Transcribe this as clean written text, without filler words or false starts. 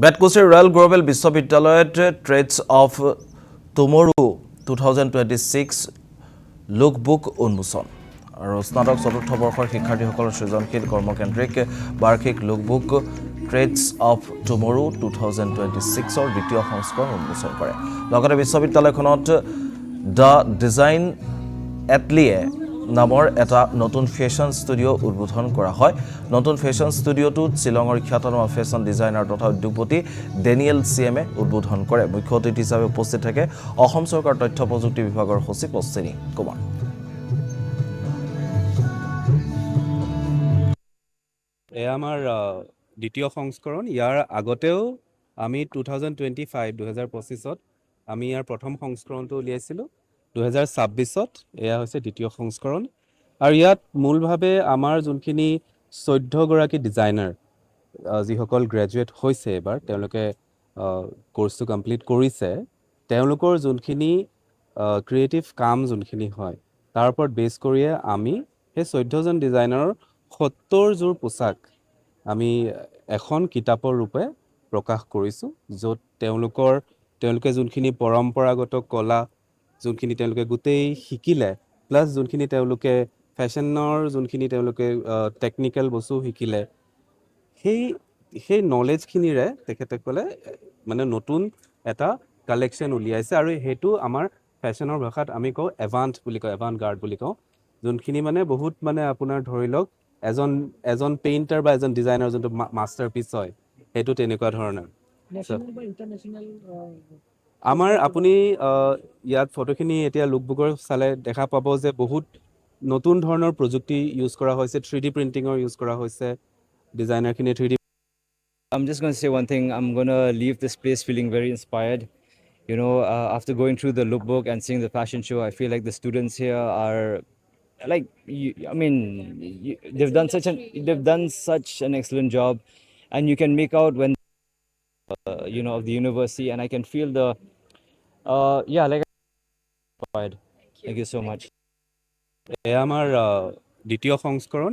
বেতকুছিৰ royal global বিশ্ববিদ্যালয়ত trades of টুমৰো 2026 লুকবুক উন্মোচন আৰু স্নাতক চতুৰ্থ বৰ্ষৰ শিক্ষাৰ্থীসকলৰ সৃজনশীল কৰ্মকেন্দ্ৰিক বাৰ্ষিক লুকবুক ট্ৰেডছ অফ টুমৰো 2026ৰ দ্বিতীয় সংস্কৰণ উন্মোচন কৰে। লগতে বিশ্ববিদ্যালয়খনত দ্য ডিজাইন এটলিয়ে নামৰ এটা নতুন ফেশ্বন ষ্টুডিঅ' উদ্বোধন কৰা হয়। নতুন ফেশ্বন ষ্টুডিঅ'টোত শ্বিলঙৰ খ্যাতনামা ফেশ্বন ডিজাইনাৰ তথা উদ্যোগপতি ডেনিয়েল চিএমে উদ্বোধন কৰে। মুখ্য অতিথি হিচাপে উপস্থিত থাকে অসম চৰকাৰ তথ্য প্ৰযুক্তি বিভাগৰ সচিব অশ্বিনী কুমাৰ। এয়া আমাৰ দ্বিতীয় সংস্কৰণ। ইয়াৰ আগতেও আমি 2025-2025ত আমি ইয়াৰ প্ৰথম সংস্কৰণটো উলিয়াইছিলোঁ। 2026ত এয়া হৈছে দ্বিতীয় সংস্কৰণ আৰু ইয়াত মূলভাৱে আমাৰ যোনখিনি 14গৰাকী ডিজাইনাৰ যিসকল গ্ৰেজুৱেট হৈছে এবাৰ তেওঁলোকে কোৰ্চটো কমপ্লিট কৰিছে, তেওঁলোকৰ যোনখিনি ক্ৰিয়েটিভ কাম যোনখিনি হয় তাৰ ওপৰত বেছ কৰিয়ে আমি সেই 14জন ডিজাইনাৰৰ 70যোৰ পোচাক আমি এখন কিতাপৰ ৰূপে প্ৰকাশ কৰিছোঁ, য'ত তেওঁলোকে যোনখিনি পৰম্পৰাগত কলা যোনখিনি তেওঁলোকে গোটেই শিকিলে, প্লাছ যোনখিনি তেওঁলোকে ফেশ্বনৰ যোনখিনি তেওঁলোকে টেকনিকেল বস্তু শিকিলে, সেই নলেজখিনিৰে তেখেতসকলে মানে নতুন এটা কালেকশ্যন উলিয়াইছে আৰু সেইটো আমাৰ ফেশ্বনৰ ভাষাত আমি কওঁ এভান্ট বুলি কওঁ, এভান্ট গাৰ্ড বুলি কওঁ, যোনখিনি মানে বহুত মানে আপোনাৰ ধৰি লওক এজন পেইণ্টাৰ বা এজন ডিজাইনাৰ যোনটো মাষ্টাৰ পিচ হয় সেইটো তেনেকুৱা ধৰণৰ। আমাৰ আপুনি ইয়াত ফটোখিনি এতিয়া লুকবুকৰ চালে দেখা পাব যে বহুত নতুন ধৰণৰ প্ৰযুক্তি ইউজ কৰা হৈছে, 3D প্ৰিণ্টিঙৰ ইউজ কৰা হৈছে, ডিজাইনাৰখিনিয়ে 3D I'm just going to say one thing. I'm going to leave this place feeling very inspired. You know, after going through the lookbook and seeing the fashion show, I feel like the students here are like, they've done such an excellent job, and you can make out when of the university, and I can feel the inspired. Thank you so much. এয়া আমাৰ দ্বিতীয় সংস্কৰণ।